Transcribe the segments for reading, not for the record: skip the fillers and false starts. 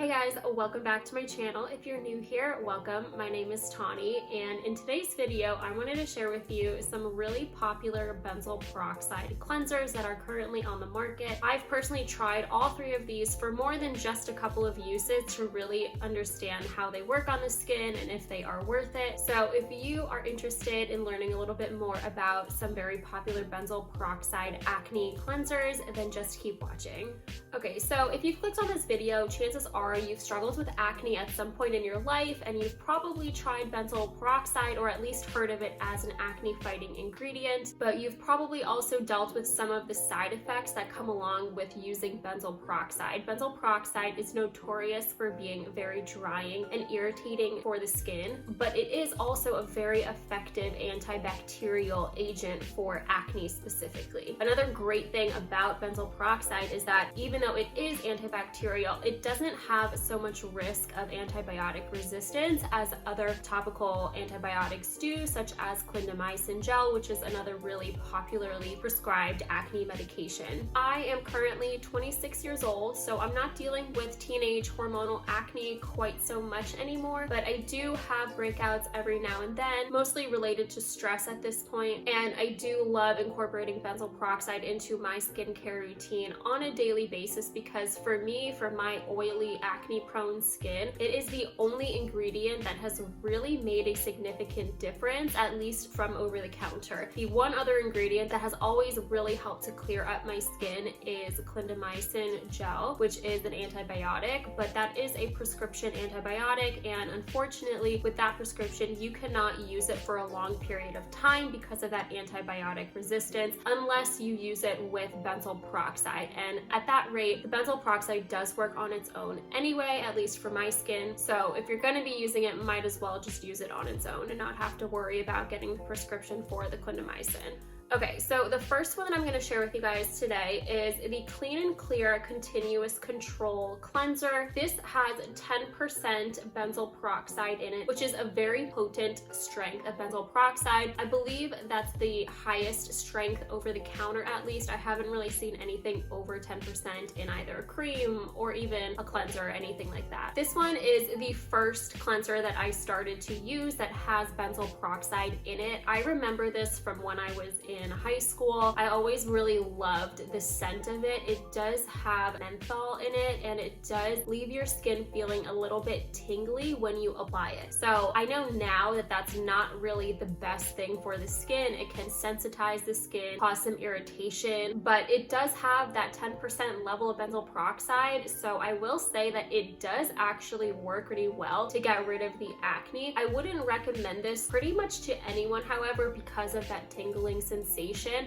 Hey guys, welcome back to my channel. If you're new here, welcome. My name is Tawny, and in today's video, I wanted to share with you some really popular benzoyl peroxide cleansers that are currently on the market. I've personally tried all three of these for more than just a couple of uses to really understand how they work on the skin and if they are worth it. So if you are interested in learning a little bit more about some very popular benzoyl peroxide acne cleansers, then just keep watching. Okay, so if you've clicked on this video, chances are you've struggled with acne at some point in your life, and you've probably tried benzoyl peroxide or at least heard of it as an acne fighting ingredient, but you've probably also dealt with some of the side effects that come along with using benzoyl peroxide. Benzoyl peroxide is notorious for being very drying and irritating for the skin, but it is also a very effective antibacterial agent for acne specifically. Another great thing about benzoyl peroxide is that even though it is antibacterial, it doesn't have so much risk of antibiotic resistance as other topical antibiotics do, such as clindamycin gel, which is another really popularly prescribed acne medication. I am currently 26 years old, so I'm not dealing with teenage hormonal acne quite so much anymore, but I do have breakouts every now and then, mostly related to stress at this point, and I do love incorporating benzoyl peroxide into my skincare routine on a daily basis because for me, for my oily acne prone skin, it is the only ingredient that has really made a significant difference, at least from over the counter. The one other ingredient that has always really helped to clear up my skin is clindamycin gel, which is an antibiotic, but that is a prescription antibiotic, and unfortunately with that prescription you cannot use it for a long period of time because of that antibiotic resistance unless you use it with benzoyl peroxide, and at that rate the benzoyl peroxide does work on its own anyway, at least for my skin. So if you're going to be using it, might as well just use it on its own and not have to worry about getting the prescription for the clindamycin. Okay, so the first one that I'm going to share with you guys today is the CleanClear Continuous Control Cleanser. This has 10% benzoyl peroxide in it, which is a very potent strength of benzoyl peroxide. I believe that's the highest strength over the counter, at least. I haven't really seen anything over 10% in either a cream or even a cleanser or anything like that. This one is the first cleanser that I started to use that has benzoyl peroxide in it. I remember this from when I was in high school. I always really loved the scent of it. It does have menthol in it, and it does leave your skin feeling a little bit tingly when you apply it. So I know now that that's not really the best thing for the skin. It can sensitize the skin, cause some irritation, but it does have that 10% level of benzoyl peroxide, so I will say that it does actually work pretty well to get rid of the acne. I wouldn't recommend this pretty much to anyone, however, because of that tingling sensation.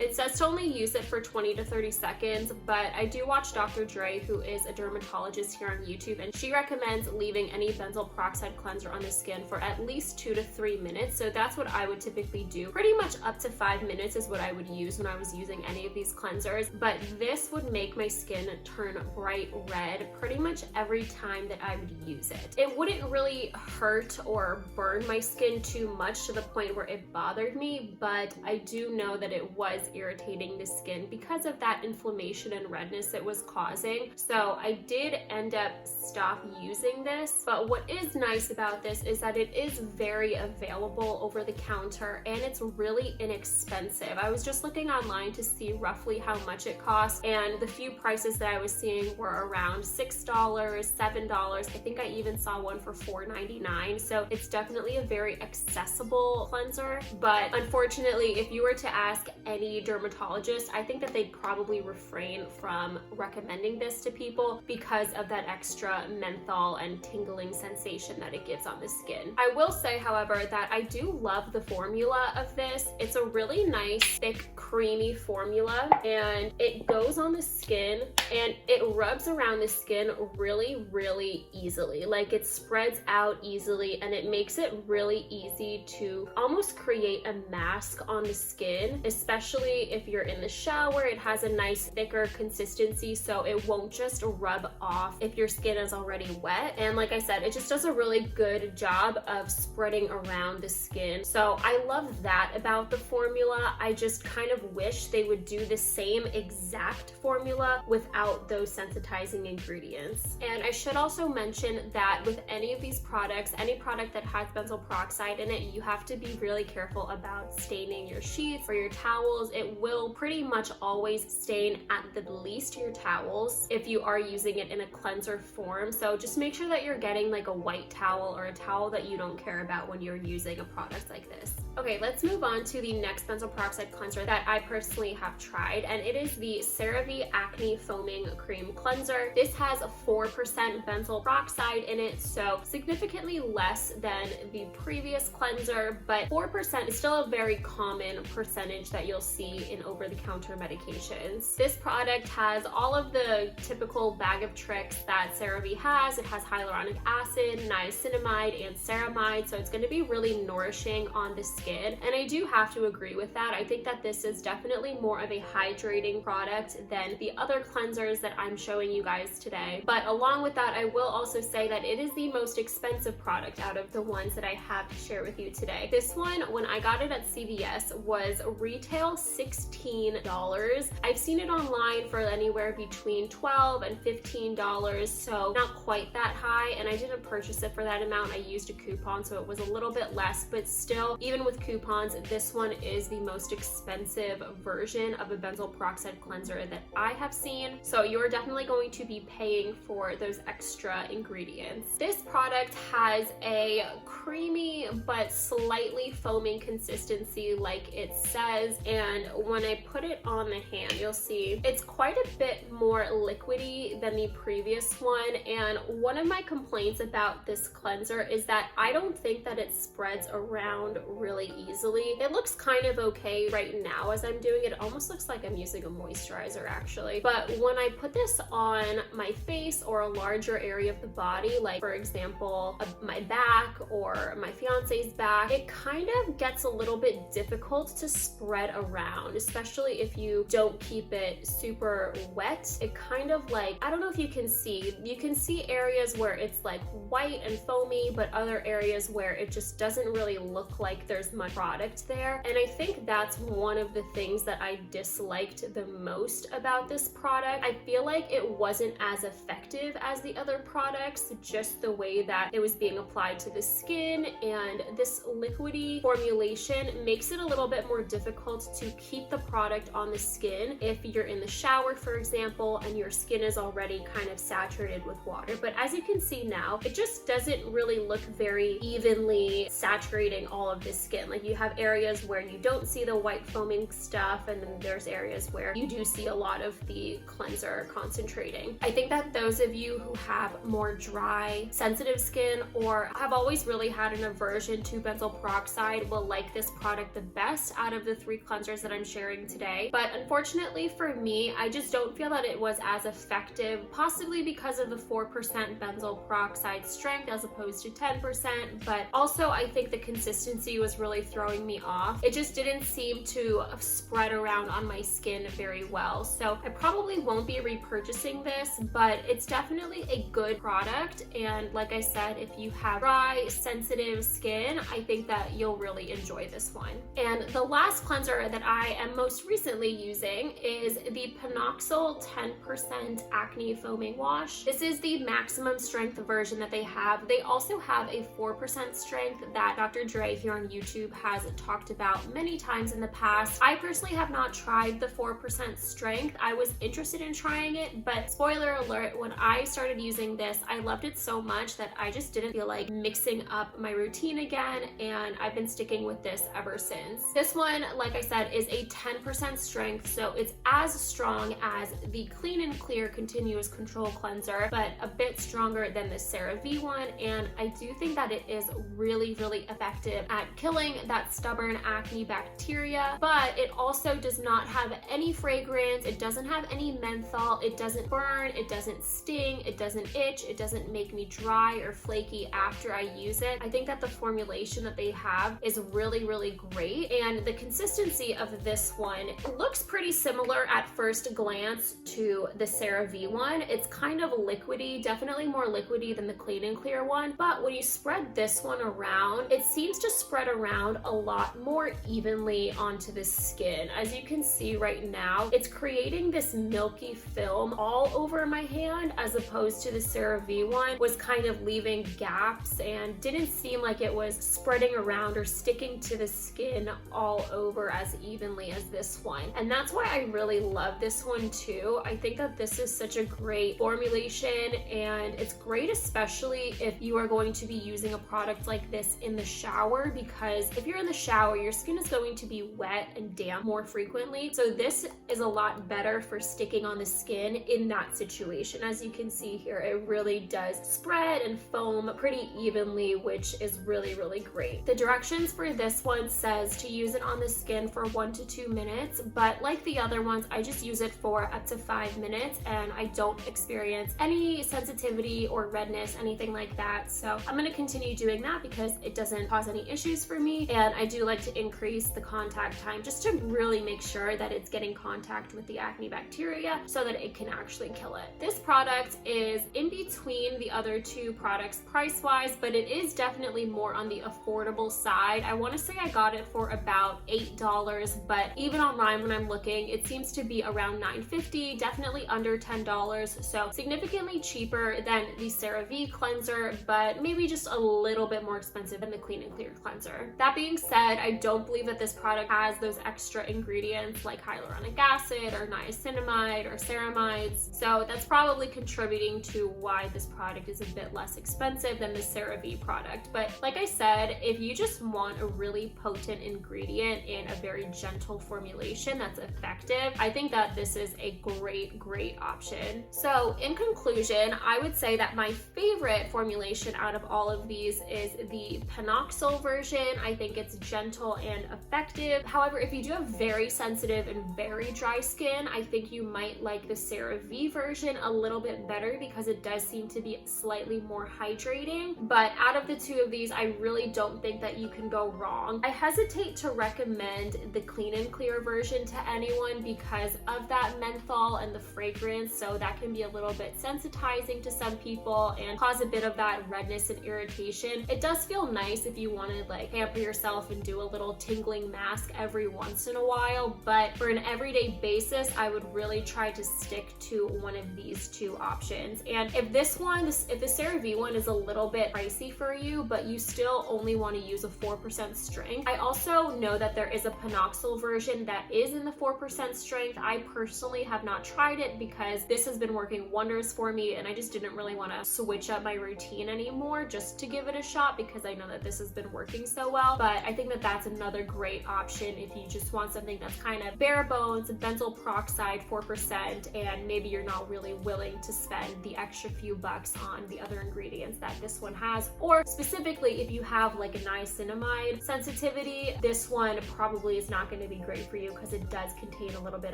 It says to only use it for 20 to 30 seconds, but I do watch Dr. Dre, who is a dermatologist here on YouTube, and she recommends leaving any benzoyl peroxide cleanser on the skin for at least 2 to 3 minutes. So that's what I would typically do. Pretty much up to 5 minutes is what I would use when I was using any of these cleansers, but this would make my skin turn bright red pretty much every time that I would use it. It wouldn't really hurt or burn my skin too much to the point where it bothered me, but I do know that it was irritating the skin because of that inflammation and redness it was causing. So I did end up stop using this, but what is nice about this is that it is very available over the counter and it's really inexpensive. I was just looking online to see roughly how much it costs, and the few prices that I was seeing were around $6, $7. I think I even saw one for $4.99. So it's definitely a very accessible cleanser, but unfortunately if you were to ask any dermatologist, I think that they'd probably refrain from recommending this to people because of that extra menthol and tingling sensation that it gives on the skin. I will say, however, that I do love the formula of this. It's a really nice, thick, creamy formula, and it goes on the skin and it rubs around the skin really, really easily. Like, it spreads out easily and it makes it really easy to almost create a mask on the skin. especially if you're in the shower. It has a nice thicker consistency, so it won't just rub off if your skin is already wet. And like I said, it just does a really good job of spreading around the skin. So I love that about the formula. I just kind of wish they would do the same exact formula without those sensitizing ingredients. And I should also mention that with any of these products, any product that has benzoyl peroxide in it, you have to be really careful about staining your sheets or your towels. It will pretty much always stain at the least your towels if you are using it in a cleanser form. So just make sure that you're getting like a white towel or a towel that you don't care about when you're using a product like this. Okay, let's move on to the next benzoyl peroxide cleanser that I personally have tried, and it is the CeraVe Acne Foaming Cream Cleanser. This has 4% benzoyl peroxide in it, so significantly less than the previous cleanser, but 4% is still a very common percentage that you'll see in over-the-counter medications. This product has all of the typical bag of tricks that CeraVe has. It has hyaluronic acid, niacinamide, and ceramide, so it's going to be really nourishing on the skin. And I do have to agree with that. I think that this is definitely more of a hydrating product than the other cleansers that I'm showing you guys today. But along with that, I will also say that it is the most expensive product out of the ones that I have to share with you today. This one, when I got it at CVS, was retail $16. I've seen it online for anywhere between $12 and $15, so not quite that high, and I didn't purchase it for that amount. I used a coupon, so it was a little bit less, but still, even with coupons, this one is the most expensive version of a benzoyl peroxide cleanser that I have seen. So you're definitely going to be paying for those extra ingredients. This product has a creamy but slightly foaming consistency like it says, and when I put it on the hand, you'll see it's quite a bit more liquidy than the previous one. And one of my complaints about this cleanser is that I don't think that it spreads around really easily. It looks kind of okay right now as I'm doing it. It almost looks like I'm using a moisturizer actually. But when I put this on my face or a larger area of the body, like for example, my back or my fiance's back, it kind of gets a little bit difficult to spread around, especially if you don't keep it super wet. It kind of like, I don't know if you can see areas where it's like white and foamy, but other areas where it just doesn't really look like there's much product there. And I think that's one of the things that I disliked the most about this product. I feel like it wasn't as effective as the other products, just the way that it was being applied to the skin, and this liquidy formulation makes it a little bit more difficult to keep the product on the skin if you're in the shower, for example, and your skin is already kind of saturated with water. But as you can see now, it just doesn't really look very evenly saturating all of the skin. Like you have areas where you don't see the white foaming stuff, and then there's areas where you do see a lot of the cleanser concentrating. I think that those of you who have more dry, sensitive skin or have always really had an aversion to benzoyl peroxide will like this product the best out of the 3 cleansers that I'm sharing today. But unfortunately for me, I just don't feel that it was as effective, possibly because of the 4% benzoyl peroxide strength as opposed to 10%, but also I think the consistency was really throwing me off. It just didn't seem to spread around on my skin very well. So I probably won't be repurchasing this, but it's definitely a good product. And like I said, if you have dry, sensitive skin, I think that you'll really enjoy this one. And the last cleanser that I am most recently using is the PanOxyl 10% Acne Foaming Wash. This is the maximum strength version that they have. They also have a 4% strength that Dr. Dre here on YouTube has talked about many times in the past. I personally have not tried the 4% strength. I was interested in trying it, but spoiler alert, when I started using this, I loved it so much that I just didn't feel like mixing up my routine again, and I've been sticking with this ever since. This one, like I said, is a 10% strength, so it's as strong as the CleanClear Continuous Control Cleanser, but a bit stronger than the CeraVe one, and I do think that it is really, really effective at killing killing that stubborn acne bacteria, but it also does not have any fragrance, it doesn't have any menthol, it doesn't burn, it doesn't sting, it doesn't itch, it doesn't make me dry or flaky after I use it. I think that the formulation that they have is really, really great, and the consistency of this one looks pretty similar at first glance to the CeraVe one. It's kind of liquidy, definitely more liquidy than the CleanClear one, but when you spread this one around, it seems to spread around a lot more evenly onto the skin. As you can see right now, it's creating this milky film all over my hand, as opposed to the CeraVe one was kind of leaving gaps and didn't seem like it was spreading around or sticking to the skin all over as evenly as this one. And that's why I really love this one too. I think that this is such a great formulation, and it's great especially if you are going to be using a product like this in the shower, because if you're in the shower, your skin is going to be wet and damp more frequently. So this is a lot better for sticking on the skin in that situation. As you can see here, it really does spread and foam pretty evenly, which is really, really great. The directions for this one says to use it on the skin for 1 to 2 minutes, but like the other ones, I just use it for up to 5 minutes and I don't experience any sensitivity or redness, anything like that. So I'm going to continue doing that because it doesn't cause any issues for me, and I do like to increase the contact time just to really make sure that it's getting contact with the acne bacteria so that it can actually kill it. This product is in between the other two products price-wise, but it is definitely more on the affordable side. I want to say I got it for about $8, but even online when I'm looking, it seems to be around $9.50, definitely under $10, so significantly cheaper than the CeraVe cleanser, but maybe just a little bit more expensive than the CleanClear cleanser. That being said, I don't believe that this product has those extra ingredients like hyaluronic acid or niacinamide or ceramides, so that's probably contributing to why this product is a bit less expensive than the CeraVe product. But like I said, if you just want a really potent ingredient in a very gentle formulation that's effective, I think that this is a great option. So in conclusion, I would say that my favorite formulation out of all of these is the PanOxyl version. I think it's gentle and effective. However, if you do have very sensitive and very dry skin, I think you might like the CeraVe version a little bit better because it does seem to be slightly more hydrating. But out of the two of these, I really don't think that you can go wrong. I hesitate to recommend the CleanClear version to anyone because of that menthol and the fragrance, so that can be a little bit sensitizing to some people and cause a bit of that redness and irritation. It does feel nice if you want to like pamper yourself and do a little tingling mask every once in a while, but for an everyday basis, I would really try to stick to one of these two options. And if the CeraVe one is a little bit pricey for you, but you still only want to use a 4% strength, I also know that there is a PanOxyl version that is in the 4% strength. I personally have not tried it because this has been working wonders for me, and I just didn't really want to switch up my routine anymore just to give it a shot because I know that this has been working so well. But I think that that's another great option if you just want something that's kind of bare bones, benzoyl peroxide 4%, and maybe you're not really willing to spend the extra few bucks on the other ingredients that this one has, or specifically if you have like a niacinamide sensitivity, this one probably is not going to be great for you because it does contain a little bit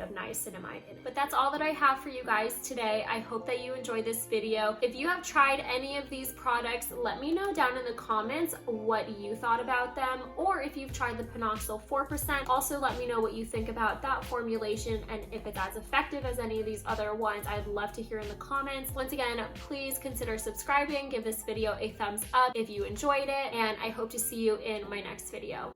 of niacinamide in it. But that's all that I have for you guys today. I hope that you enjoyed this video. If you have tried any of these products, let me know down in the comments what you thought about them, or if you've tried the PanOxyl 4%, also let me know what you think about that formulation and if it's as effective as any of these other ones. I'd love to hear in the comments. Once again, please consider subscribing, give this video a thumbs up if you enjoyed it, and I hope to see you in my next video.